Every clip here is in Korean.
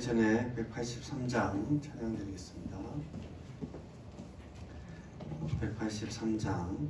전에 183장 찬양드리겠습니다. 183장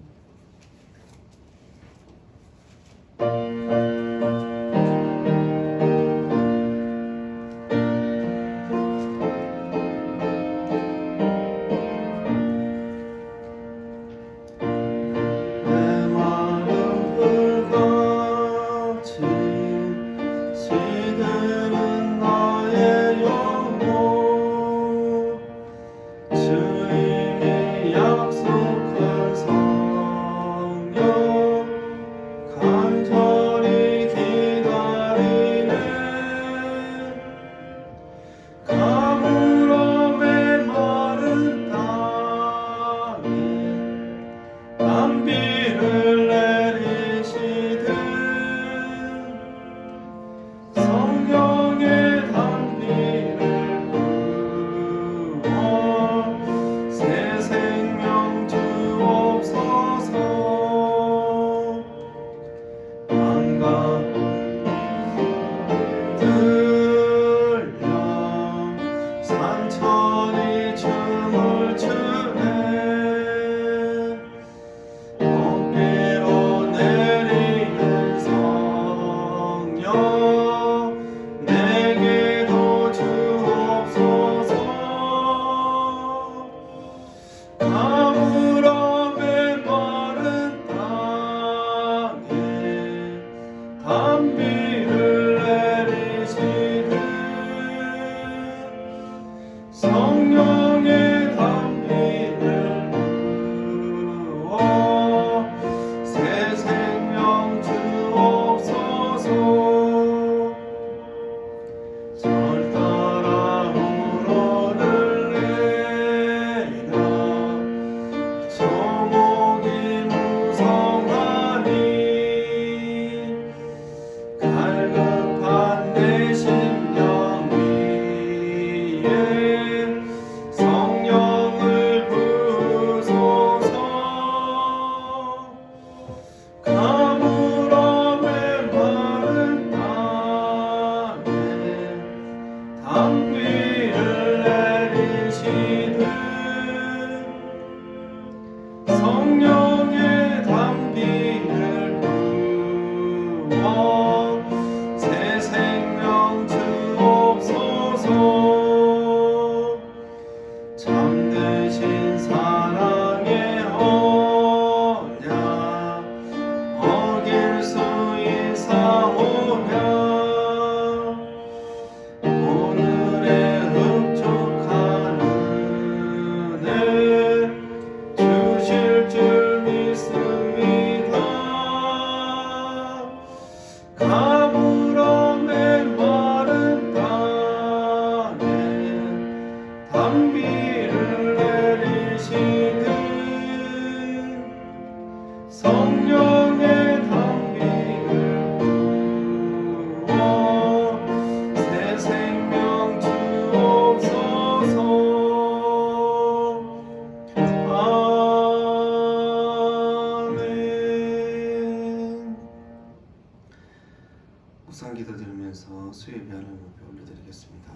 우상기도 들으면서 수요예배 하나님 앞에 올려드리겠습니다.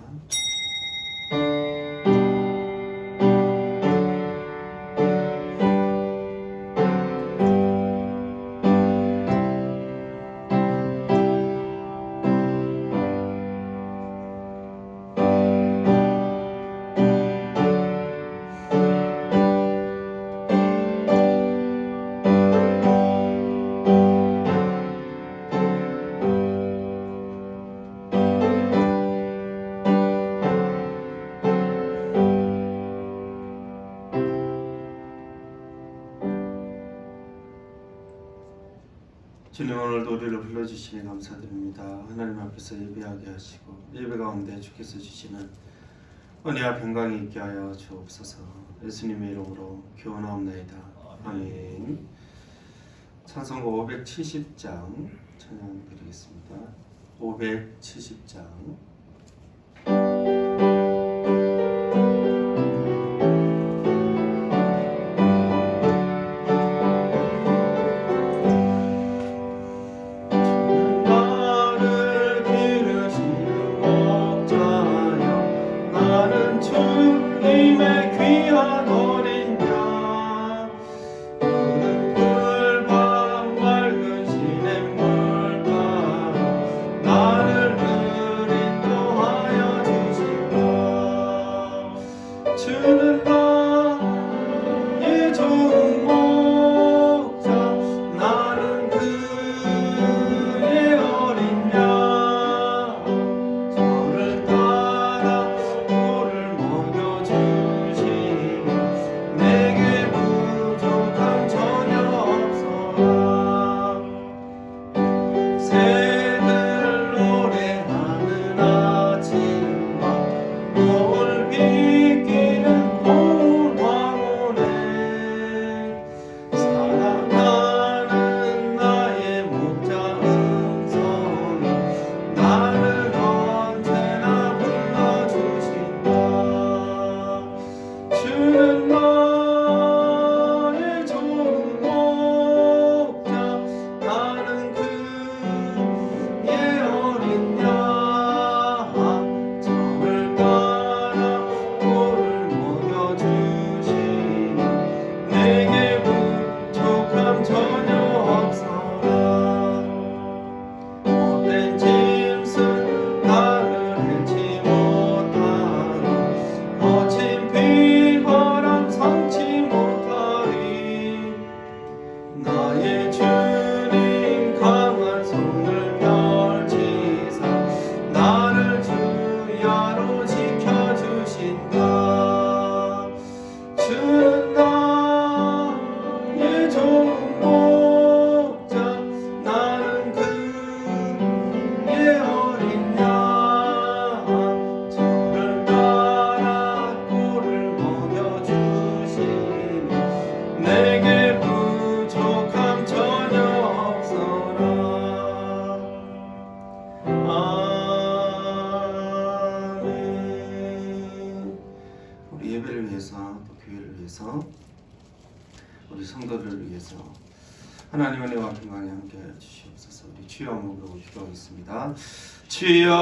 주님, 오늘도 우리를 불러주시니 감사드립니다. 하나님 앞에서 예배하게 하시고 예배 가운데 주께서 주시는 은혜와 평강이 있게 하여 주옵소서. 예수님의 이름으로 기원하옵나이다. 아멘. 찬송가 570장 찬양 드리겠습니다. 570장 나를 기르시는 목자여 귀한 어린 양 푸른 풀밭 맑은 시냇물 가로 나를 늘 인도하여 주신다. 주는 나의 좋은 목자 나는 그의 어린 양 저를 따라 꿀을 먹여주시니 내게 부족함 전혀 없어라. 새들 노래하는 아침과 노을 비끼는 고운 황혼에 사랑하는 나의 목자 음성이 나를 언제나 불러주신다. 주는 나의 좋은 목자 나는 그의 어린 양 저를 따라 꿀을 먹여주시니 내게 부족함 전혀 없어라. 못된 짐승 나를 해치 못하고 거친 비바람 삼지 못하리. 나의 주님 강한 손을 펼치사 나를 주야로 지켜주신다. 주는 나의 좋은 목자 나는 그의 어린 양 저를 따라 꿀을 먹여주시니 내게 부족함 전혀 없어라. 아멘. 우리 예배를 위해서 또 교회를 위해서 우리 성도들을 위해서 하나님 은혜와 평강이 함께하여 주시옵소서. 우리 주여 한번 부르고 기도하겠습니다. 주여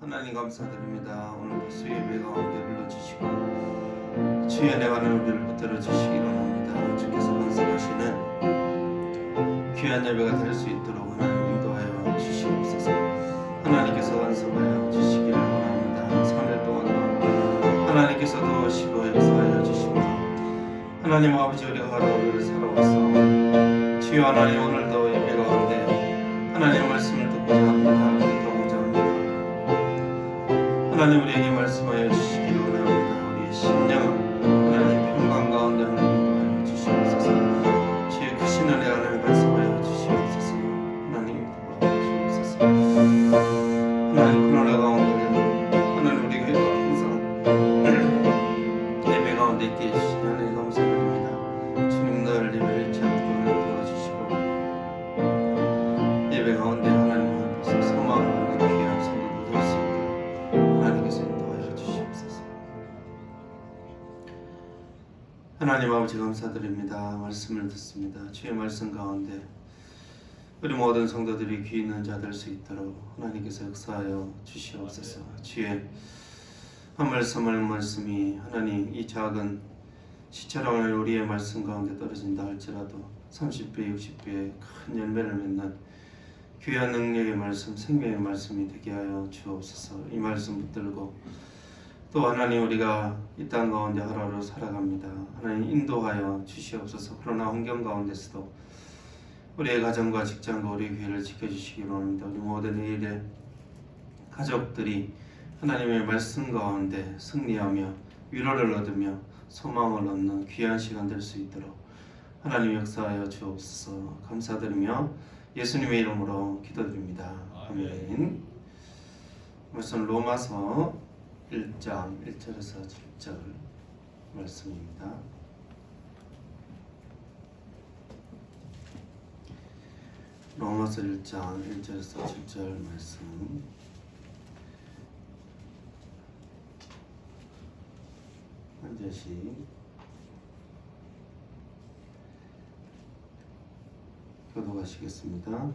하나님 감사드립니다. 오늘도 수 예배 가운데 불러주시고 주의 내가는 우리를 붙들어 주시기 원합니다. 주께서 간섭하시는 귀한 예배가 될 수 있도록 하나님 인도하여 주시옵소서. 하나님께서 간섭하여 주시기를 원합니다. 3일 동안도 하나님께서 도우시고 역사하여 주시고 하나님 아버지 우리가 하루를 살아와서 주여 하나님 오늘도 예배 가운데 하나님의 말씀을 듣고자 합니다. 기도하고자 합니다. 하나님 우리에게 말씀하여 주시기를 원합니다. 우리의 심령을 하나님 평강 가운데 하나님 인도하여 주시옵소서. 주의 크신 은혜 하나님 말씀하여 주시옵소서. 하나님 도와주시옵소서. 하나님 코로나 가운데 하나님 우리 교회가 항상 예배 가운데 있게 해주시니 하나님 감사드립니다. 주님 늘 예배를 잃지 않도록 하나님 도와주시고 예배 가운데 하나님 앞에서 소망하는 귀한 성도들 될 수 있도록 하나님께서 인도하여 주시옵소서. 하나님 아버지 감사드립니다. 말씀을 듣습니다. 주의 말씀 가운데 우리 모든 성도들이 귀 있는 자 될 수 있도록 하나님께서 역사하여 주시옵소서. 주의 한 말씀 한 말씀이 하나님 이 작은 시처럼 우리의 말씀 가운데 떨어진다 할지라도 30배 60배의 큰 열매를 맺는 귀한 능력의 말씀 생명의 말씀이 되게 하여 주옵소서. 이 말씀 붙들고 또 하나님 우리가 이 땅 가운데 하루하루 살아갑니다. 하나님 인도하여 주시옵소서. 그러나 환경 가운데서도 우리의 가정과 직장과 우리 교회를 지켜주시기 원합니다. 우리 모든 일에 가족들이 하나님의 말씀 가운데 승리하며 위로를 얻으며 소망을 얻는 귀한 시간 될 수 있도록 하나님 역사하여 주옵소서. 감사드리며 예수님의 이름으로 기도드립니다. 아멘. 말씀 로마서 1장 1절에서 7절 말씀입니다. 로마서 1장 1절에서 7절 말씀 한 절씩 교독하시겠습니다.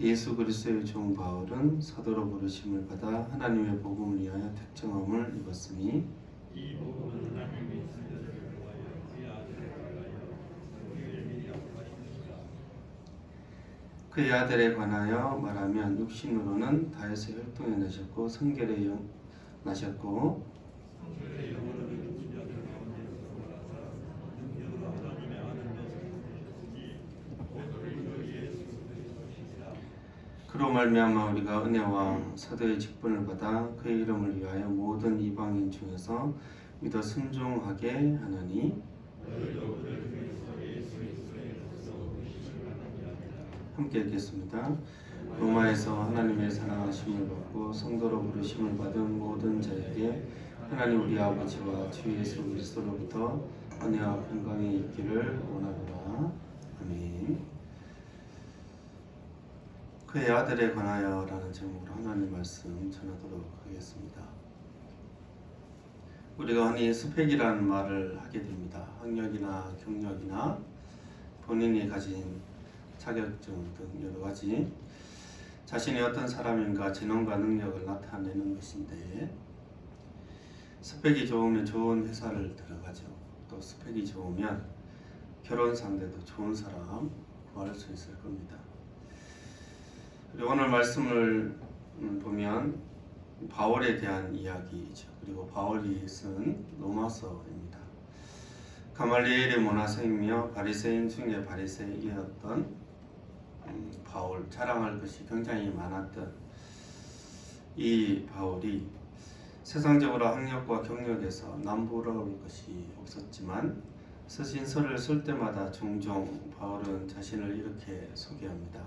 예수 그리스도의 종 바울은 사도로 부르심을 받아 하나님의 복음을 위하여 택정함을 입었으니 이 복음은 하나님의 자녀들을 위하여 그의 아들을 위하여 우리를 미리 약속하십니다. 그의 아들에 관하여 말하면 육신으로는 다윗의 혈통에 나셨고 성결의 영 나셨고 성결의 영으로는 죽은 자들 가운데서 살아서 능력으로 하나님의 아들 것을 보셨으니 곧 그리스도 예수 그리스도시니라. 그로 말미암아 우리가 은혜와 사도의 직분을 받아 그의 이름을 위하여 모든 이방인 중에서 믿어 순종하게 하나니 너희도 그를 그리스도 예수 그리스도에서 오시기를 바랍니다. 함께 읽겠습니다. 로마에서 하나님의 사랑하심을 받고 성도로 부르심을 받은 모든 자에게 하나님 우리 아버지와 주 예수 그리스도로부터 은혜와 평강이 있기를 원하노라. 아멘. 그의 아들에 관하여 라는 제목으로 하나님 말씀 전하도록 하겠습니다. 우리가 흔히 스펙이라는 말을 하게 됩니다. 학력이나 경력이나 본인이 가진 자격증 등 여러 가지 자신이 어떤 사람인가 재능과 능력을 나타내는 것인데, 스펙이 좋으면 좋은 회사를 들어가죠. 또 스펙이 좋으면 결혼 상대도 좋은 사람 구할 수 있을 겁니다. 그리고 오늘 말씀을 보면 바울에 대한 이야기죠. 그리고 바울이 쓴 로마서입니다. 가말리엘의 문화생이며 바리새인 중에 바리새인이었던 바울, 자랑할 것이 굉장히 많았던 이 바울이 세상적으로 학력과 경력에서 남부러울 것이 없었지만 서신서를 쓸 때마다 종종 바울은 자신을 이렇게 소개합니다.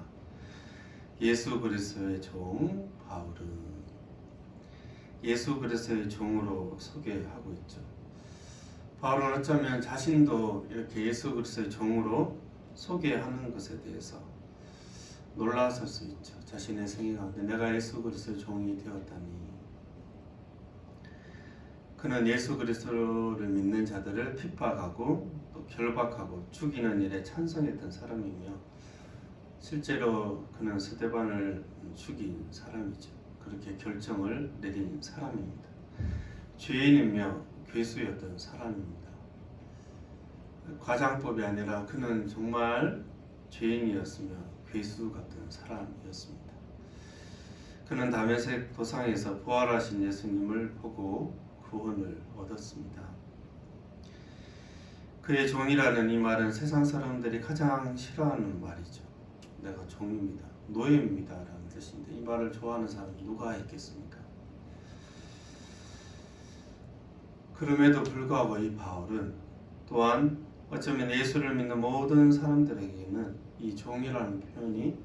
예수 그리스도의 종 바울은, 예수 그리스도의 종으로 소개하고 있죠. 바울은 어쩌면 자신도 이렇게 예수 그리스도의 종으로 소개하는 것에 대해서 놀랐을 수 있죠. 자신의 생애 가운데 내가 예수 그리스도의 종이 되었다니. 그는 예수 그리스도를 믿는 자들을 핍박하고 또 결박하고 죽이는 일에 찬성했던 사람이며, 실제로 그는 스데반을 죽인 사람이죠. 그렇게 결정을 내린 사람입니다. 죄인이며 괴수였던 사람입니다. 과장법이 아니라 그는 정말 죄인이었으며 괴수 같은 사람이었습니다. 그는 다메섹 도상에서 부활하신 예수님을 보고 구원을 얻었습니다. 그의 종이라는 이 말은 세상 사람들이 가장 싫어하는 말이죠. 내가 종입니다, 노예입니다 라는 뜻인데, 이 말을 좋아하는 사람이 누가 있겠습니까? 그럼에도 불구하고 이 바울은 또한 어쩌면 예수를 믿는 모든 사람들에게는 이 종이라는 표현이,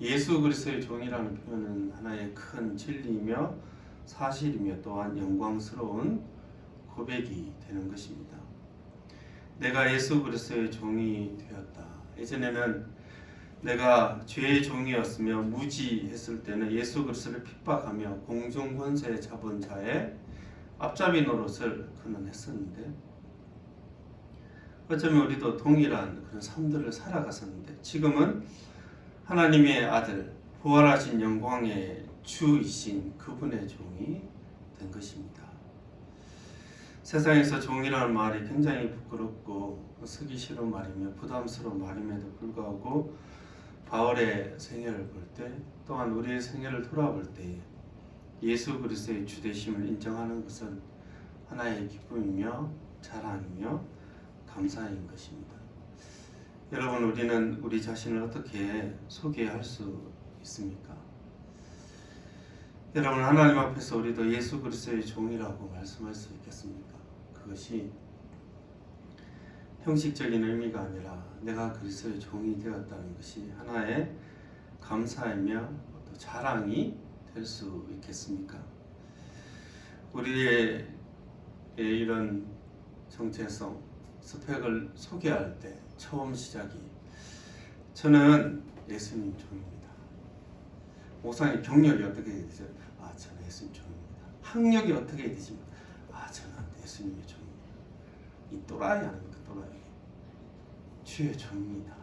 예수 그리스도의 종이라는 표현은 하나의 큰 진리이며 사실이며 또한 영광스러운 고백이 되는 것입니다. 내가 예수 그리스도의 종이 되었다. 예전에는 내가 죄의 종이었으며 무지했을 때는 예수 그리스도를 핍박하며 공중 권세 잡은 자의 앞잡이 노릇을 그는 했었는데, 어쩌면 우리도 동일한 그런 삶들을 살아갔었는데, 지금은 하나님의 아들, 부활하신 영광의 주이신 그분의 종이 된 것입니다. 세상에서 종이라는 말이 굉장히 부끄럽고 쓰기 싫은 말이며 부담스러운 말임에도 불구하고 바울의 생애를 볼 때, 또한 우리의 생애를 돌아볼 때 예수 그리스도의 주되심을 인정하는 것은 하나의 기쁨이며 자랑이며 감사인 것입니다. 여러분, 우리는 우리 자신을 어떻게 소개할 수 있습니까? 여러분, 하나님 앞에서 우리도 예수 그리스도의 종이라고 말씀할 수 있겠습니까? 그것이 형식적인 의미가 아니라 내가 그리스도의 종이 되었다는 것이 하나의 감사이며 또 자랑이 될 수 있겠습니까? 우리의 이런 정체성, 스펙을 소개할 때 처음 시작이, 저는 예수님 종입니다. 목사님 경력이 어떻게 되죠? 저는 예수님 종입니다. 학력이 어떻게 되지만 저는 예수님의 종입니다. 이 또라이 아닙니까? 또라이. 주의 종입니다.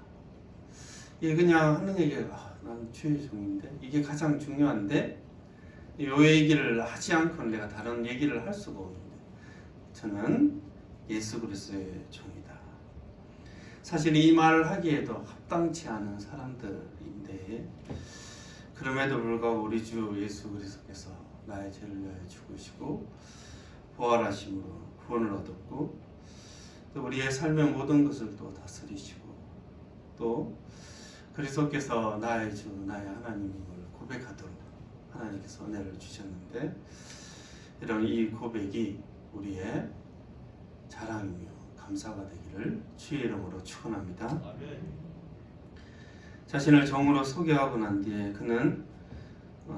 이게 그냥 하는 얘기가 난 주의 종인데, 이게 가장 중요한데 이 얘기를 하지 않고는 내가 다른 얘기를 할 수가 없는데, 저는 예수 그리스도의 종이다. 사실 이 말을 하기에도 합당치 않은 사람들인데 그럼에도 불구하고 우리 주 예수 그리스도께서 나의 죄를 위하여 죽으시고 부활하심으로 구원을 얻었고 또 우리의 삶의 모든 것을 또 다스리시고 또 그리스도께서 나의 주 나의 하나님임을 고백하도록 하나님께서 은혜를 주셨는데 이런 이 고백이 우리의 자랑이며 감사가 되기를 주의 이름으로 축원합니다. 아멘. 자신을 종으로 소개하고 난 뒤에 그는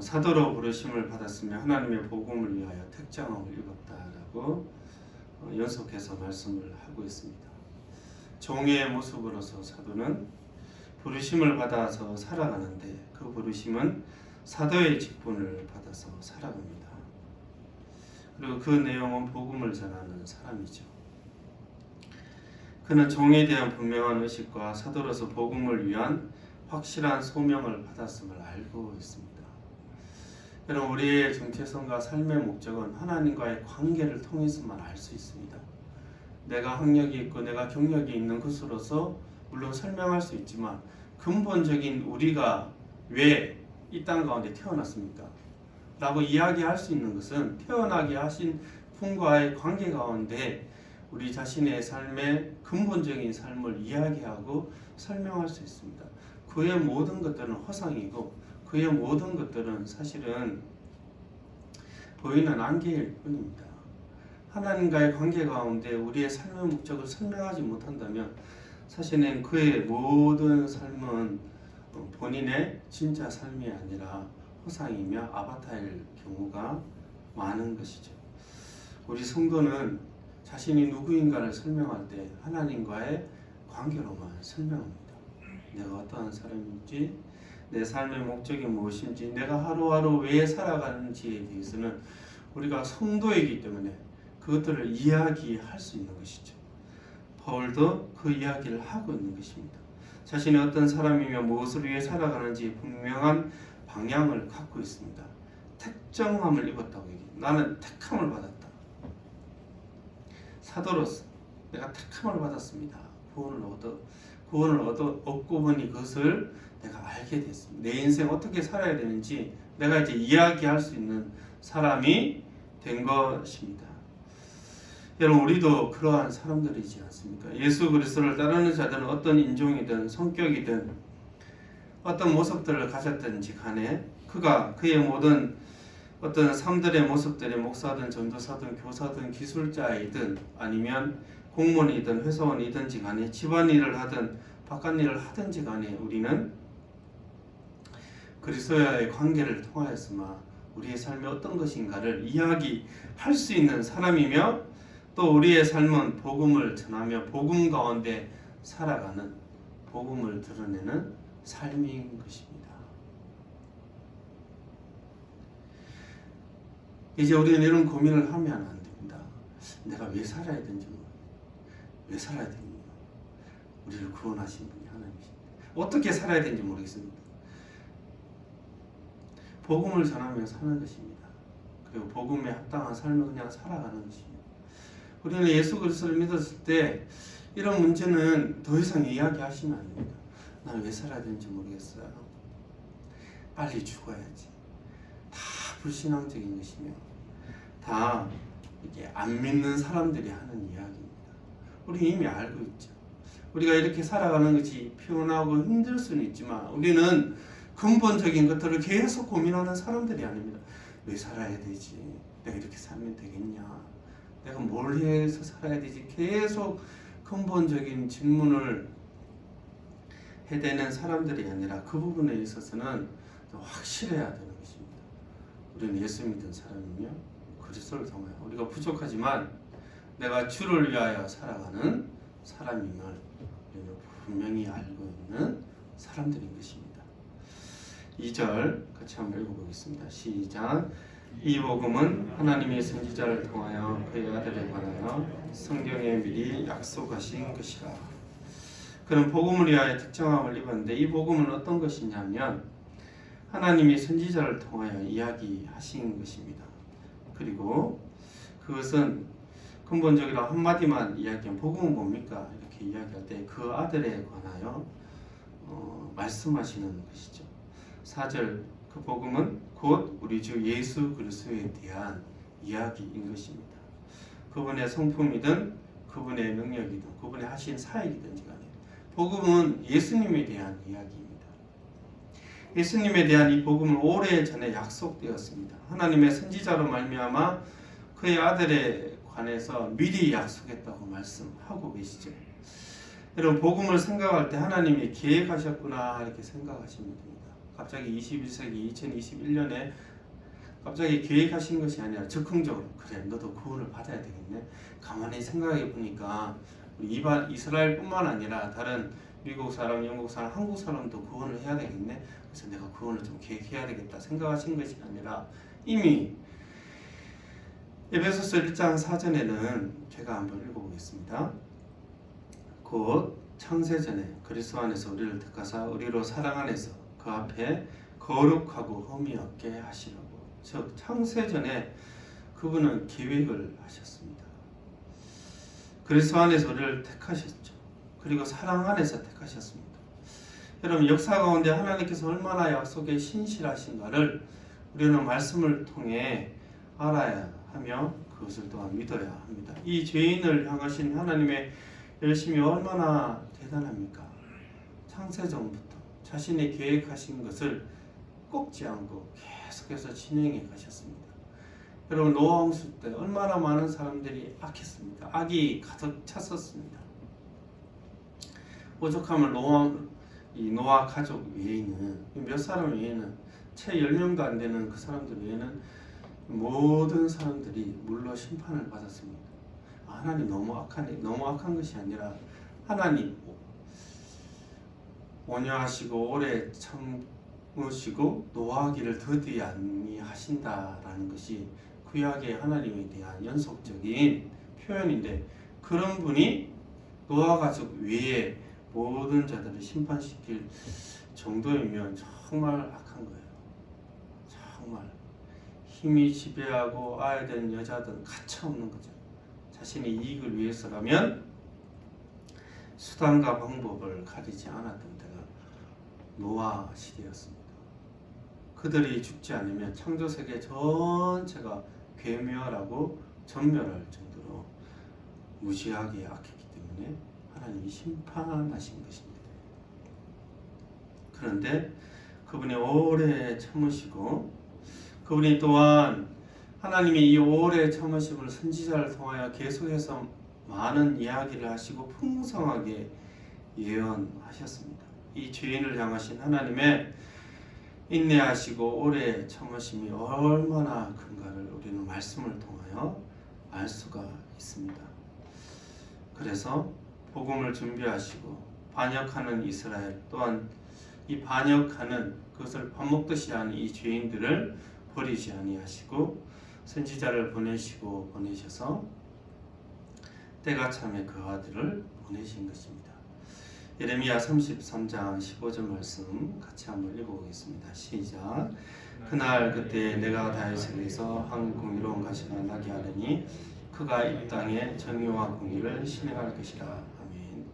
사도로 부르심을 받았으며 하나님의 복음을 위하여 택장함을 입었다라고 연속해서 말씀을 하고 있습니다. 종의 모습으로서 사도는 부르심을 받아서 살아가는데 그 부르심은 사도의 직분을 받아서 살아갑니다. 그리고 그 내용은 복음을 전하는 사람이죠. 그는 종에 대한 분명한 의식과 사도로서 복음을 위한 확실한 소명을 받았음을 알고 있습니다. 여러분, 우리의 정체성과 삶의 목적은 하나님과의 관계를 통해서만 알 수 있습니다. 내가 학력이 있고 내가 경력이 있는 것으로서 물론 설명할 수 있지만 근본적인 우리가 왜 이 땅 가운데 태어났습니까? 라고 이야기할 수 있는 것은 태어나게 하신 분과의 관계 가운데 우리 자신의 삶의 근본적인 삶을 이야기하고 설명할 수 있습니다. 그의 모든 것들은 허상이고 그의 모든 것들은 사실은 보이는 안개일 뿐입니다. 하나님과의 관계 가운데 우리의 삶의 목적을 설명하지 못한다면 사실은 그의 모든 삶은 본인의 진짜 삶이 아니라 허상이며 아바타일 경우가 많은 것이죠. 우리 성도는 자신이 누구인가를 설명할 때 하나님과의 관계로만 설명합니다. 내가 어떠한 사람인지, 내 삶의 목적이 무엇인지, 내가 하루하루 왜 살아가는지에 대해서는 우리가 성도이기 때문에 그것들을 이야기할 수 있는 것이죠. 바울도 그 이야기를 하고 있는 것입니다. 자신이 어떤 사람이며 무엇을 위해 살아가는지 분명한 방향을 갖고 있습니다. 택정함을 입었다고 얘기해요. 나는 택함을 받았다. 사도로서 내가 택함을 받았습니다. 구원을 얻고 보니 그것을 내가 알게 됐습니다. 내 인생 어떻게 살아야 되는지 내가 이제 이야기할 수 있는 사람이 된 것입니다. 여러분, 우리도 그러한 사람들이지 않습니까? 예수 그리스도를 따르는 자들은 어떤 인종이든 성격이든 어떤 모습들을 가졌든지 간에 그의 모든 어떤 삶들의 모습들이 목사든 전도사든 교사든 기술자이든 아니면 공무원이든 회사원이든지 간에 집안일을 하든 바깥일을 하든지 간에 우리는 그리스도와의 관계를 통하여서만 우리의 삶이 어떤 것인가를 이야기할 수 있는 사람이며 또 우리의 삶은 복음을 전하며 복음 가운데 살아가는 복음을 드러내는 삶인 것입니다. 이제 우리는 이런 고민을 하면 안 됩니다. 내가 왜 살아야 되는지 왜 살아야 됩니까? 우리를 구원하신 분이 하나님이십니다. 어떻게 살아야 되는지 모르겠습니다. 복음을 전하며 사는 것입니다. 그리고 복음에 합당한 삶을 그냥 살아가는 것입니다. 우리는 예수 그리스도를 믿었을 때 이런 문제는 더 이상 이야기하시면 안 됩니다. 난 왜 살아야 되는지 모르겠어요. 빨리 죽어야지. 다 불신앙적인 것이며 다 이게 안 믿는 사람들이 하는 이야기입니다. 우리 이미 알고 있죠. 우리가 이렇게 살아가는 것이 피곤하고 힘들 수는 있지만 우리는 근본적인 것들을 계속 고민하는 사람들이 아닙니다. 왜 살아야 되지? 내가 이렇게 살면 되겠냐? 내가 뭘 해서 살아야 되지? 계속 근본적인 질문을 해대는 사람들이 아니라 그 부분에 있어서는 확실해야 되는 것입니다. 우리는 예수 믿는 사람이며 그리스도를 통하여 우리가 부족하지만 내가 주를 위하여 살아가는 사람임을 우리는 분명히 알고 있는 사람들인 것입니다. 2절 같이 한번 읽어보겠습니다. 시작. 이 복음은 하나님의 선지자를 통하여 그의 아들에 관하여 성경에 미리 약속하신 것이라. 그는 복음을 위하여 특정함을 입었는데 이 복음은 어떤 것이냐면 하나님이 선지자를 통하여 이야기하신 것입니다. 그리고 그것은 근본적으로 한마디만 이야기하면 복음은 뭡니까? 이렇게 이야기할 때 그 아들에 관하여 말씀하시는 것이죠. 4절 그 복음은 곧 우리 주 예수 그리스도에 대한 이야기인 것입니다. 그분의 성품이든 그분의 능력이든 그분의 하신 사역이든지 간에 복음은 예수님에 대한 이야기입니다. 예수님에 대한 이 복음은 오래전에 약속되었습니다. 하나님의 선지자로 말미암아 그의 아들에 관해서 미리 약속했다고 말씀하고 계시죠. 여러분 복음을 생각할 때 하나님이 계획하셨구나 이렇게 생각하시면 됩니다. 갑자기 21세기 2021년에 갑자기 계획하신 것이 아니라 즉흥적으로 그래 너도 구원을 받아야 되겠네. 가만히 생각해 보니까 우리 이스라엘뿐만 아니라 다른 미국 사람, 영국 사람, 한국 사람도 구원을 해야 되겠네. 그래서 내가 구원을 좀 계획해야 되겠다 생각하신 것이 아니라 이미 에베소서 1장 4절에는 제가 한번 읽어보겠습니다. 곧 창세전에 그리스도 안에서 우리를 택하사 우리로 사랑 안에서 그 앞에 거룩하고 흠이 없게 하시라고. 즉 창세전에 그분은 계획을 하셨습니다. 그리스도 안에서 우리를 택하셨죠. 그리고 사랑 안에서 택하셨습니다. 여러분 역사 가운데 하나님께서 얼마나 약속에 신실하신가를 우리는 말씀을 통해 알아야 하며 그것을 또한 믿어야 합니다. 이 죄인을 향하신 하나님의 열심이 얼마나 대단합니까? 창세전부터 자신이 계획하신 것을 꺾지 않고 계속해서 진행해 가셨습니다. 여러분 노아 홍수 때 얼마나 많은 사람들이 악했습니까? 악이 가득 찼었습니다. 오죽하면 노아 가족 외에는 몇 사람 외에는 채 10명도 안 되는 그 사람들 외에는 모든 사람들이 물로 심판을 받았습니다. 하나님 너무 악한 것이 아니라 하나님 온유하시고 오래 참으시고 노하기를 더디 아니하신다라는 것이 구약의 하나님에 대한 연속적인 표현인데 그런 분이 노아 가족 외에 모든 자들을 심판시킬 정도이면 정말 악한 거예요. 정말 힘이 지배하고 아이든 여자든 가차없는 거죠. 자신의 이익을 위해서라면 수단과 방법을 가리지 않았던 때가 노아 시대였습니다. 그들이 죽지 않으면 창조세계 전체가 괴멸하고 전멸할 정도로 무지하게 악했기 때문에 하나님이 심판하신 것입니다. 그런데 그분이 오래 참으시고 그분이 또한 하나님이 이 오래 참으심을 선지자를 통하여 계속해서 많은 이야기를 하시고 풍성하게 예언하셨습니다. 이 죄인을 향하신 하나님의 인내하시고 오래 참으심이 얼마나 큰가를 우리는 말씀을 통하여 알 수가 있습니다. 그래서 복음을 준비하시고 반역하는 이스라엘 또한 이 반역하는 그것을 밥 먹듯이 하는 이 죄인들을 버리지 아니하시고 선지자를 보내셔서 때가 참에 그 아들을 보내신 것입니다. 예레미야 33장 15절 말씀 같이 한번 읽어보겠습니다. 시작. 그날 그때 내가 다윗에게서 한 공의로운 가시가 나게 하리니 그가 이 땅에 정의와 공의를 실행할 것이라. 아멘.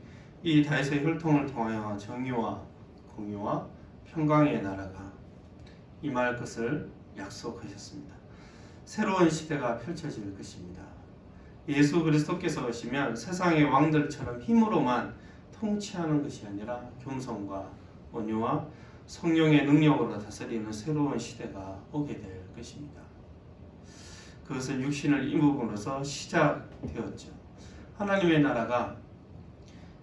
이 다윗의 혈통을 통하여 정의와 공의와 평강의 나라가 임할 것을 약속하셨습니다. 새로운 시대가 펼쳐질 것입니다. 예수 그리스도께서 오시면 세상의 왕들처럼 힘으로만 통치하는 것이 아니라 겸손과 온유와 성령의 능력으로 다스리는 새로운 시대가 오게 될 것입니다. 그것은 육신을 입음으로써 시작되었죠. 하나님의 나라가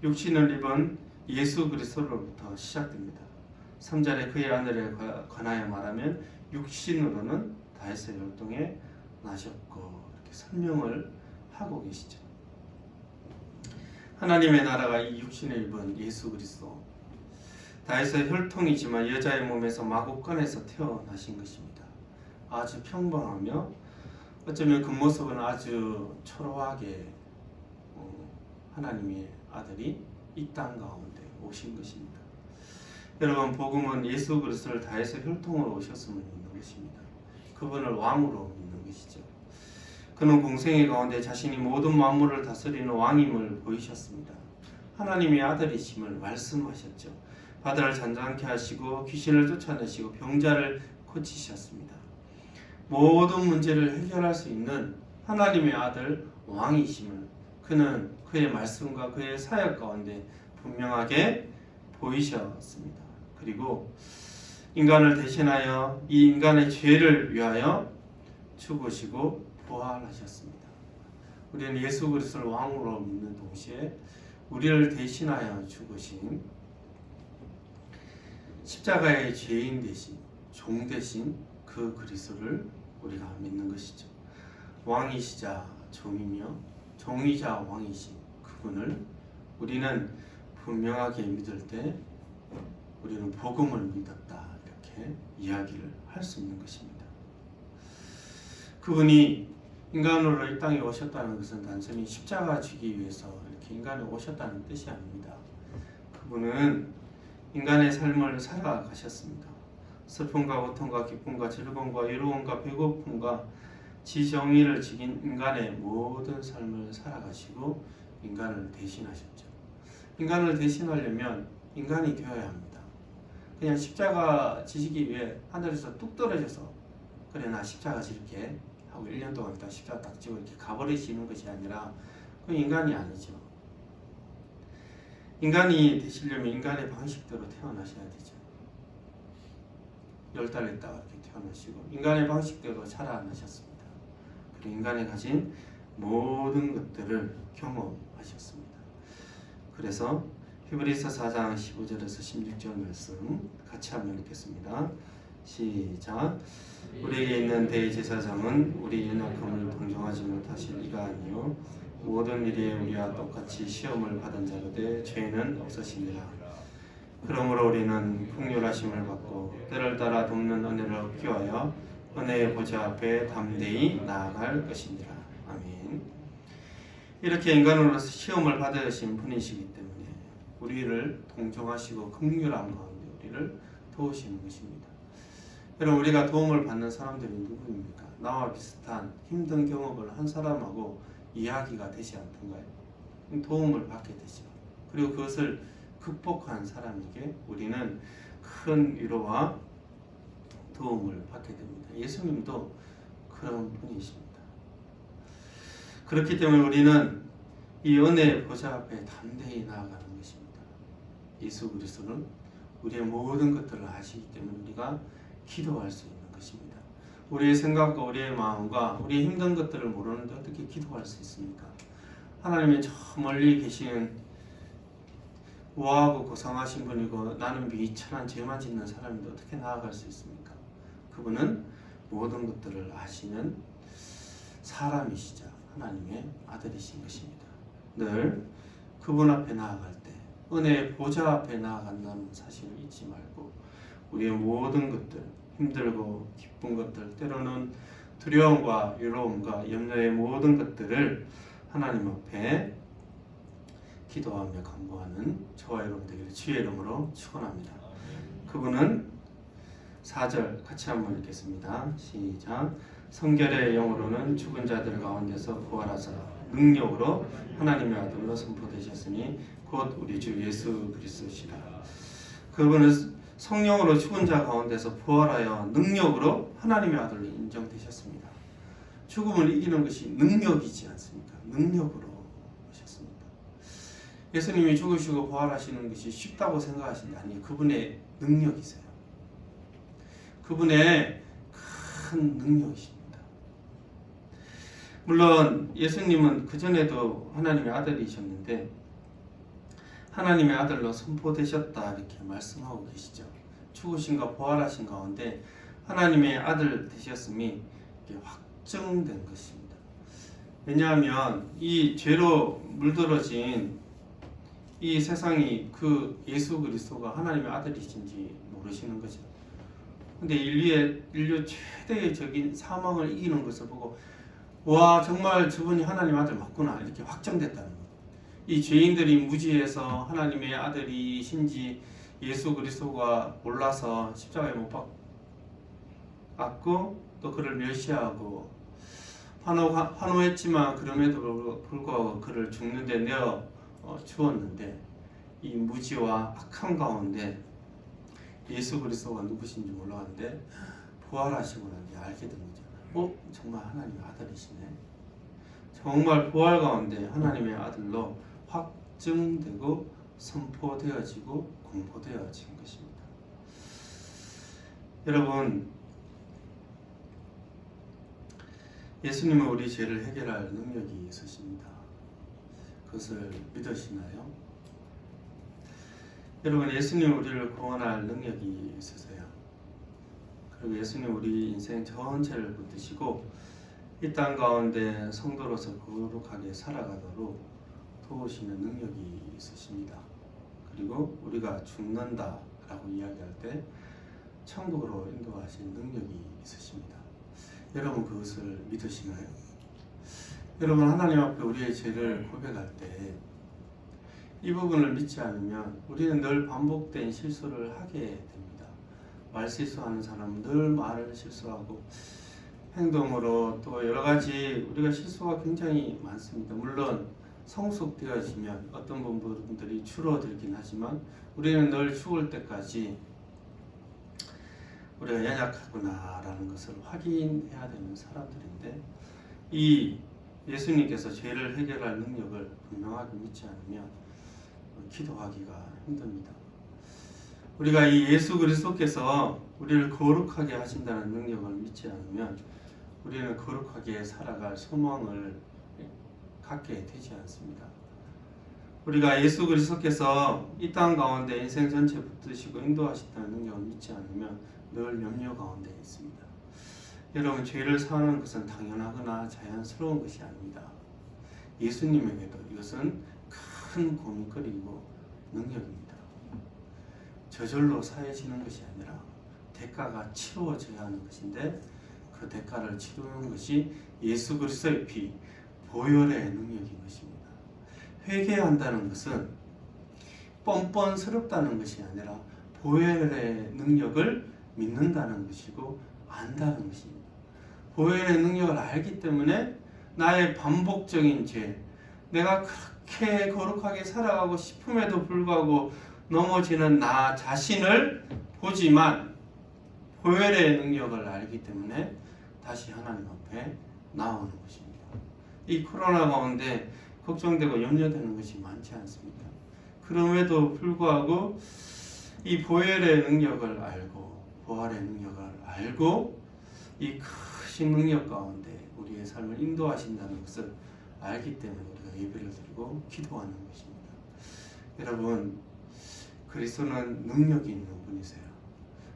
육신을 입은 예수 그리스도로부터 시작됩니다. 3절에 그의 아들에 관하여 말하면 육신으로는 다윗의 혈통에 나셨고 이렇게 설명을 하고 계시죠. 하나님의 나라가 이 육신을 입은 예수 그리스도 다윗의 혈통이지만 여자의 몸에서 마구간에서 태어나신 것입니다. 아주 평범하며 어쩌면 그 모습은 아주 초라하게 하나님의 아들이 이 땅 가운데 오신 것입니다. 여러분 복음은 예수 그리스도를 다윗의 혈통으로 오셨음을 믿는 것입니다. 그분을 왕으로 믿는 것이죠. 그는 공생의 가운데 자신이 모든 만물을 다스리는 왕임을 보이셨습니다. 하나님의 아들이심을 말씀하셨죠. 바다를 잔잔케 하시고 귀신을 쫓아내시고 병자를 고치셨습니다. 모든 문제를 해결할 수 있는 하나님의 아들 왕이심을 그는 그의 말씀과 그의 사역 가운데 분명하게 보이셨습니다. 그리고 인간을 대신하여 이 인간의 죄를 위하여 죽으시고 부활하셨습니다. 우리는 예수 그리스도를 왕으로 믿는 동시에 우리를 대신하여 죽으신 십자가의 죄인 대신 종 대신 그 그리스도를 우리가 믿는 것이죠. 왕이시자 종이며 종이자 왕이신 그분을 우리는 분명하게 믿을 때 우리는 복음을 믿었다 이렇게 이야기를 할 수 있는 것입니다. 그분이 인간으로 이 땅에 오셨다는 것은 단순히 십자가 지기 위해서 이렇게 인간에 오셨다는 뜻이 아닙니다. 그분은 인간의 삶을 살아가셨습니다. 슬픔과 고통과 기쁨과 즐거움과 외로움과 배고픔과 지정의를 지닌 인간의 모든 삶을 살아가시고 인간을 대신하셨죠. 인간을 대신하려면 인간이 되어야 합니다. 그냥 십자가 지시기 위해 하늘에서 뚝 떨어져서 그래 나 십자가 질게 하고 1년 동안 있다 십자가 딱 지고 이렇게 가버리시는 것이 아니라 그건 인간이 아니죠. 인간이 되시려면 인간의 방식대로 태어나셔야 되죠. 10달 있다가 이렇게 태어나시고 인간의 방식대로 살아나셨습니다. 그리고 인간이 가진 모든 것들을 경험하셨습니다. 그래서 히브리서 4장 15절에서 16절 말씀 같이 한번 읽겠습니다. 시작. 우리에게 있는 대제사장은 우리 연약함을 동정하지 못하실 이가 아니요 모든 일에 우리와 똑같이 시험을 받은 자로되 죄는 없으시니라. 그러므로 우리는 풍요하심을 받고 때를 따라 돕는 은혜를 얻기 위하여 은혜의 보좌 앞에 담대히 나아갈 것이니라. 아멘. 이렇게 인간으로서 시험을 받으신 분이시기 때문에 우리를 동정하시고 긍휼한 가운데 우리를 도우시는 것입니다. 여러분 우리가 도움을 받는 사람들이 누구입니까? 나와 비슷한 힘든 경험을 한 사람하고 이야기가 되지 않던가요? 도움을 받게 되죠. 그리고 그것을 극복한 사람에게 우리는 큰 위로와 도움을 받게 됩니다. 예수님도 그런 분이십니다. 그렇기 때문에 우리는 이 은혜의 보좌 앞에 담대히 나아가는 것입니다. 예수 그리스도는 우리의 모든 것들을 아시기 때문에 우리가 기도할 수 있는 것입니다. 우리의 생각과 우리의 마음과 우리의 힘든 것들을 모르는데 어떻게 기도할 수 있습니까? 하나님이 저 멀리 계신 우아하고 고상하신 분이고 나는 비천한 죄만 짓는 사람인데 어떻게 나아갈 수 있습니까? 그분은 모든 것들을 아시는 사람이시자 하나님의 아들이신 것입니다. 늘 그분 앞에 나아갈 때 은혜의 보좌 앞에 나아간다는 사실을 잊지 말고 우리의 모든 것들 힘들고 기쁜 것들 때로는 두려움과 외로움과 염려의 모든 것들을 하나님 앞에 기도하며 간구하는 저와 여러분 되기를 주의 이름으로 축원합니다. 그분은 4절 같이 한번 읽겠습니다. 시작. 성결의 영으로는 죽은 자들 가운데서 부활하사 능력으로 하나님의 아들로 선포되셨으니 곧 우리 주 예수 그리스도시라. 그분은 성령으로 죽은 자 가운데서 부활하여 능력으로 하나님의 아들로 인정되셨습니다. 죽음을 이기는 것이 능력이지 않습니까? 능력으로 하셨습니다. 예수님이 죽으시고 부활하시는 것이 쉽다고 생각하시는 게 아니에요. 그분의 능력이세요. 그분의 큰 능력이십니다. 물론 예수님은 그전에도 하나님의 아들이셨는데 하나님의 아들로 선포되셨다 이렇게 말씀하고 계시죠. 죽으신가 부활하신 가운데 하나님의 아들 되셨음이 확정된 것입니다. 왜냐하면 이 죄로 물들어진 이 세상이 그 예수 그리스도가 하나님의 아들이신지 모르시는 거죠. 근데 인류 최대적인 사망을 이기는 것을 보고 와 정말 저분이 하나님 아들 맞구나 이렇게 확정됐다는 거예요. 이 죄인들이 무지해서 하나님의 아들이신지 예수 그리스도가 몰라서 십자가에 못 박고 또 그를 멸시하고 환호했지만 그럼에도 불구하고 그를 죽는데 내어 주었는데 이 무지와 악함 가운데 예수 그리스도가 누구신지 몰랐는데 부활하시고 난 뒤에 알게 된 거죠. 정말 하나님의 아들이시네. 정말 부활 가운데 하나님의 아들로 확증되고 선포되어지고 공포되어진 것입니다. 여러분, 예수님은 우리 죄를 해결할 능력이 있으십니다. 그것을 믿으시나요? 여러분, 예수님 우리를 구원할 능력이 있으세요. 그리고 예수님 우리 인생 전체를 붙드시고 이 땅 가운데 성도로서 거룩하게 살아가도록 도우시는 능력이 있으십니다. 그리고 우리가 죽는다라고 이야기할 때 천국으로 인도하신 능력이 있으십니다. 여러분 그것을 믿으시나요? 여러분 하나님 앞에 우리의 죄를 고백할 때 이 부분을 믿지 않으면 우리는 늘 반복된 실수를 하게 됩니다. 말 실수하는 사람은 늘 말을 실수하고 행동으로 또 여러 가지 우리가 실수가 굉장히 많습니다. 물론 성숙되어지면 어떤 부분들이 줄어들긴 하지만 우리는 늘 죽을 때까지 우리가 연약하구나라는 것을 확인해야 되는 사람들인데 이 예수님께서 죄를 해결할 능력을 분명하게 믿지 않으면 기도하기가 힘듭니다. 우리가 이 예수 그리스도께서 우리를 거룩하게 하신다는 능력을 믿지 않으면 우리는 거룩하게 살아갈 소망을 갖게 되지 않습니다. 우리가 예수 그리스도께서 이 땅 가운데 인생 전체 붙드시고 인도하신다는 능력을 믿지 않으면 늘 염려 가운데 있습니다. 여러분 죄를 사하는 것은 당연하거나 자연스러운 것이 아닙니다. 예수님에게도 이것은 큰 고민거리고 능력입니다. 저절로 사해지는 것이 아니라 대가가 치루어져야 하는 것인데 그 대가를 치르는 것이 예수 그리스도의 피, 보혈의 능력인 것입니다. 회개한다는 것은 뻔뻔스럽다는 것이 아니라 보혈의 능력을 믿는다는 것이고 안다는 것입니다. 보혈의 능력을 알기 때문에 나의 반복적인 죄, 내가 그렇게 거룩하게 살아가고 싶음에도 불구하고 넘어지는 나 자신을 보지만 보혈의 능력을 알기 때문에 다시 하나님 앞에 나오는 것입니다. 이 코로나 가운데 걱정되고 염려되는 것이 많지 않습니까? 그럼에도 불구하고 이 보혈의 능력을 알고 부활의 능력을 알고 이 크신 능력 가운데 우리의 삶을 인도하신다는 것을 알기 때문에 우리가 예배를 드리고 기도하는 것입니다. 여러분, 그리스도는 능력이 있는 분이세요.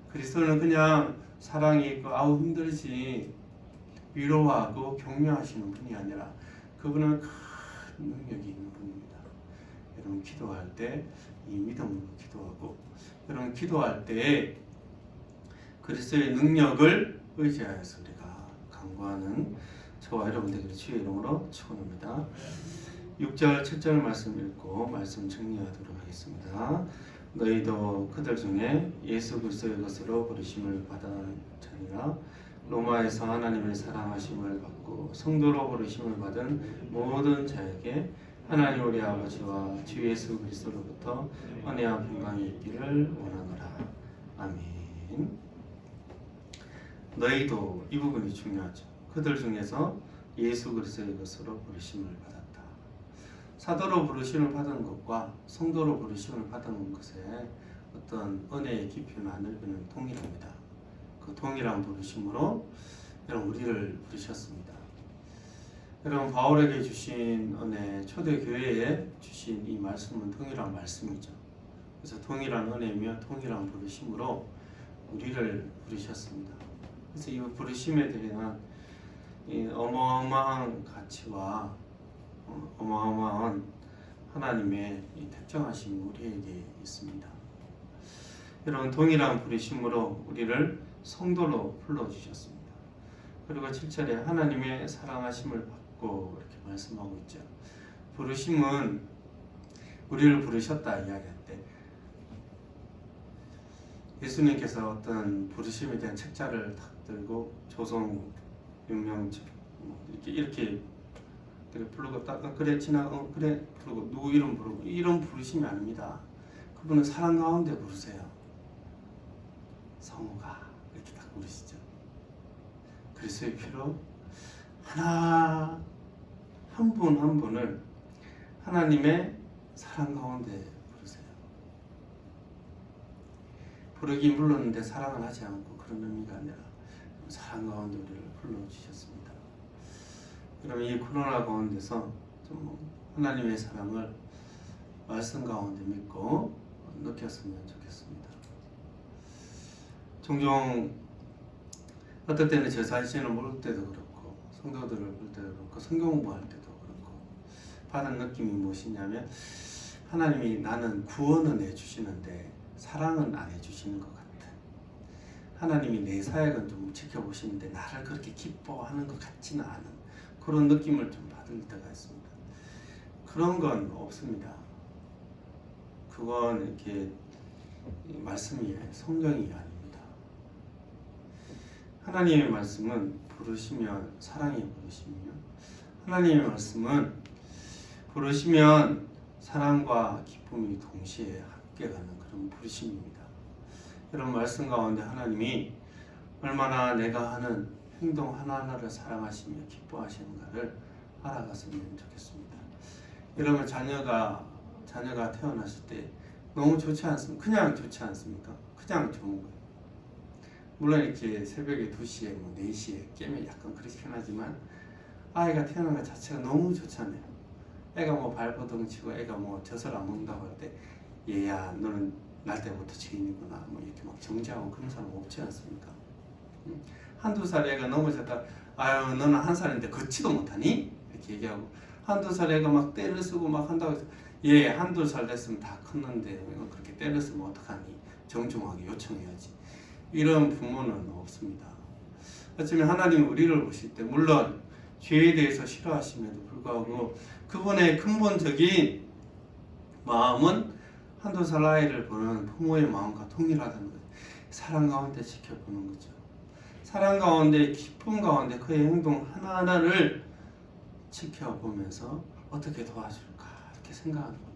그리스도는 그냥 사랑이 있고 아우 힘들지 위로하고 격려하시는 분이 아니라 그분은 큰 능력이 있는 분입니다. 여러분 기도할 때 이 믿음으로 기도하고 여러분 기도할 때 그리스도의 능력을 의지하여서 우리가 간구하는 저와 여러분 되기를 주의 이름으로 축원합니다. 6절 7절 말씀 읽고 말씀 정리하도록 하겠습니다. 너희도 그들 중에 예수 그리스도의 것으로 부르심을 받았으니라. 로마에서 하나님의 사랑하심을 받고 성도로 부르심을 받은 모든 자에게 하나님 우리 아버지와 주 예수 그리스도로부터 은혜와 평강이 있기를 원하노라. 아멘. 너희도 이 부분이 중요하죠. 그들 중에서 예수 그리스도의 것으로 부르심을 받았다. 사도로 부르심을 받은 것과 성도로 부르심을 받은 것에 어떤 은혜의 깊이나 넓이는 동일합니다. 그 동일한 부르심으로 여러분 우리를 부르셨습니다. 여러분 바울에게 주신 은혜, 초대교회에 주신 이 말씀은 동일한 말씀이죠. 그래서 동일한 은혜이며 동일한 부르심으로 우리를 부르셨습니다. 그래서 이 부르심에 대한 이 어마어마한 가치와 어마어마한 하나님의 이 특정하심이 우리에게 있습니다. 여러분 동일한 부르심으로 우리를 성도로 불러주셨습니다. 그리고 7절에 하나님의 사랑하심을 받고 이렇게 말씀하고 있죠. 부르심은 우리를 부르셨다 이야기할 때 예수님께서 어떤 부르심에 대한 책자를 탁 들고 조선 이렇게 그래 부르고 딱 그래 지나 그래 부르고 누구 이름 부르고 이름 부르시면 아닙니다. 그분은 사랑 가운데 부르세요. 성우가 이렇게 딱 부르시죠. 그리스도의 피로 하나 한 분 한 분을 하나님의 사랑 가운데 부르세요. 부르긴 불렀는데 사랑을 하지 않고 그런 의미가 아니라 사랑 가운데 우리를 불러주셨습니다. 그러면 이 코로나 가운데서 좀 하나님의 사랑을 말씀 가운데 믿고 느꼈으면 좋겠습니다. 종종 어떨 때는 저 자신을 모를 때도 그렇고 성도들을 볼 때도 그렇고 성경 공부할 때도 그렇고 받은 느낌이 무엇이냐면 하나님이 나는 구원은 해주시는데 사랑은 안 해주시는 것 같아. 하나님이 내 사역은 좀 지켜보시는데 나를 그렇게 기뻐하는 것 같지는 않은 그런 느낌을 좀 받을 때가 있습니다. 그런 건 없습니다. 그건 이렇게 말씀이 성경이 아닙니다. 하나님의 말씀은 부르시면 사랑이 부르시며 하나님의 말씀은 부르시면 사랑과 기쁨이 동시에 함께 가는 그런 부르심입니다. 이런 말씀 가운데 하나님이 얼마나 내가 하는 행동 하나하나를 사랑하시며 기뻐하시는가를 알아갔으면 좋겠습니다. 여러분 자녀가 태어났을 때 너무 좋지 않습니까? 그냥 좋지 않습니까? 그냥 좋은 거예요. 물론 이렇게 새벽에 2시에 4시에 깨면 약간 그렇긴 하지만 아이가 태어난 것 자체가 너무 좋잖아요. 애가 발버둥 치고 애가 젖을 안 먹는다고 할 때 얘야 너는 날 때부터 죄인이구나 이렇게 정죄하고 그런 사람 없지 않습니까? 한두 살 애가 넘어졌다 아유 너는 1살인데 걷지도 못하니? 이렇게 얘기하고 한두 살 애가 때를 쓰고 한다고 해서 얘 한두 살 됐으면 다 컸는데 그렇게 때를 쓰면 어떡하니? 정중하게 요청해야지. 이런 부모는 없습니다. 어쩌면 하나님 우리를 보실 때 물론 죄에 대해서 싫어하심에도 불구하고 그분의 근본적인 마음은 한두 살 아이를 보는 부모의 마음과 동일하다는 거죠. 사랑 가운데 지켜보는 거죠. 사랑 가운데 기쁨 가운데 그의 행동 하나하나를 지켜보면서 어떻게 도와줄까 이렇게 생각하는 겁니다.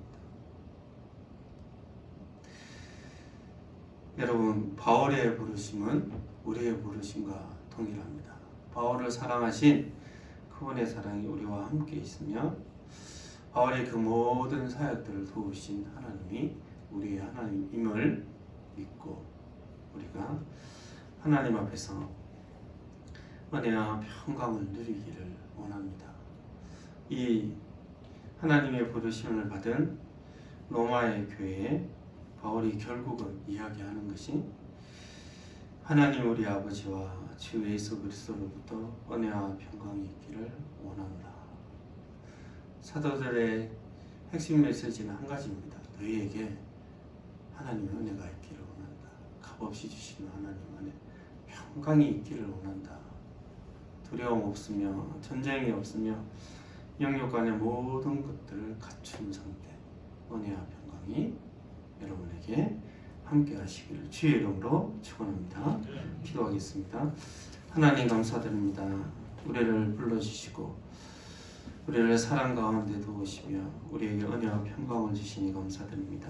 여러분 바울의 부르심은 우리의 부르심과 동일합니다. 바울을 사랑하신 그분의 사랑이 우리와 함께 있으며 바울의 그 모든 사역들을 도우신 하나님이 우리의 하나님임을 믿고 우리가 하나님 앞에서 은혜와 평강을 누리기를 원합니다. 이 하나님의 부르심을 받은 로마의 교회에 바울이 결국은 이야기하는 것이 하나님 우리 아버지와 주 예수 그리스도로부터 은혜와 평강이 있기를 원한다. 사도들의 핵심 메시지는 한 가지입니다. 너희에게 하나님의 은혜가 있기를 원한다. 값없이 주시는 하나님 은혜, 평강이 있기를 원한다. 두려움 없으며 전쟁이 없으며 영역 간의 모든 것들을 갖춘 상태, 은혜와 평강이 여러분에게 함께 하시기를 주의 이름으로 축원합니다. 기도하겠습니다. 하나님 감사드립니다. 우리를 불러주시고 우리를 사랑 가운데 두시며 우리에게 은혜와 평강을 주시니 감사드립니다.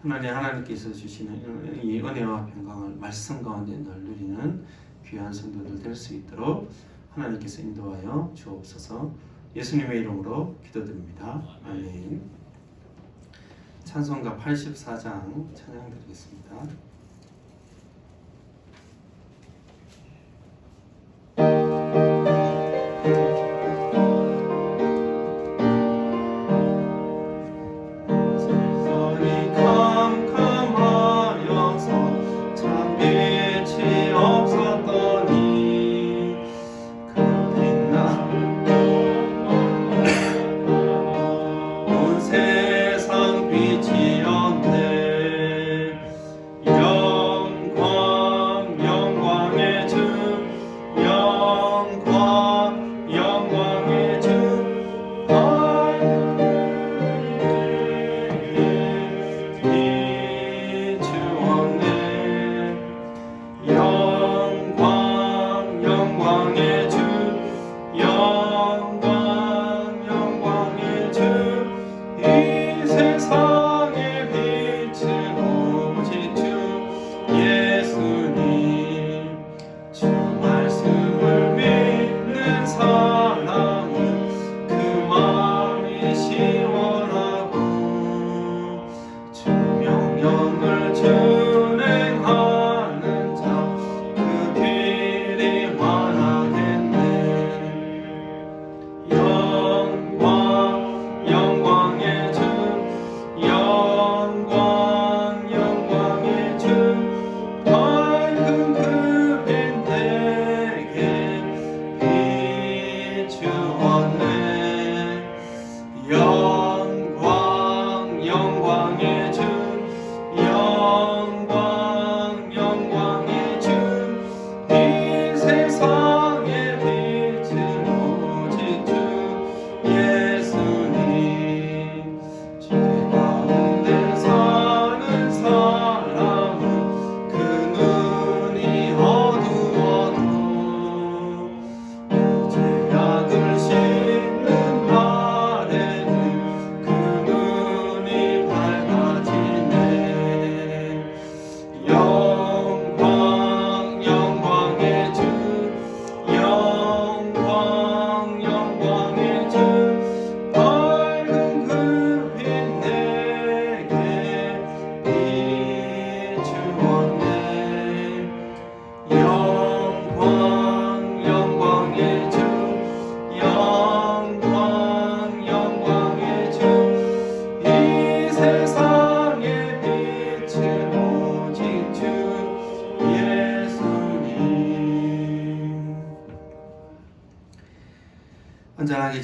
하나님께서 주시는 이 은혜와 평강을 말씀 가운데 늘 누리는 귀한 성도들 될 수 있도록 하나님께서 인도하여 주옵소서. 예수님의 이름으로 기도드립니다. 아멘. 찬송가 84장 찬양 드리겠습니다. 세상 빛이 없네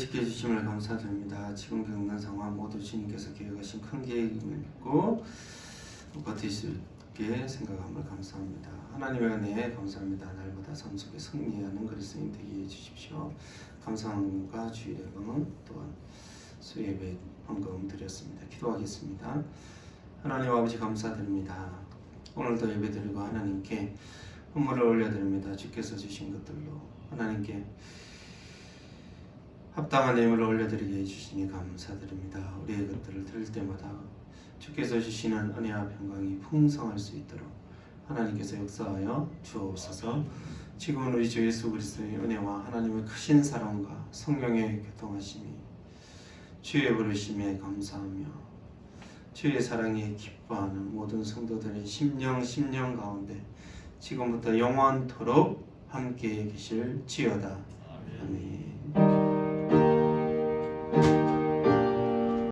지켜주심을 감사드립니다. 지금 겪는 상황 모두 주님께서 계획하신 큰 계획을 믿고 버틸 수 있게 생각함을 감사합니다. 하나님의 은혜에 감사합니다. 날마다 삶 속에 승리하는 그리스도인 되게 해주십시오. 감사함과 주의 예방은 또한 수예배 헌금 드렸습니다. 기도하겠습니다. 하나님 아버지 감사드립니다. 오늘도 예배드리고 하나님께 헌물을 올려드립니다. 주께서 주신 것들로 하나님께 합당한 예물을 올려드리게 해주시니 감사드립니다. 우리의 것들을 드릴 때마다 주께서 주시는 은혜와 평강이 풍성할 수 있도록 하나님께서 역사하여 주옵소서. 지금은 우리 주 예수 그리스도의 은혜와 하나님의 크신 사랑과 성령의 교통하심이 주의 부르심에 감사하며 주의 사랑에 기뻐하는 모든 성도들의 심령 가운데 지금부터 영원토록 함께 계실지어다. 아멘.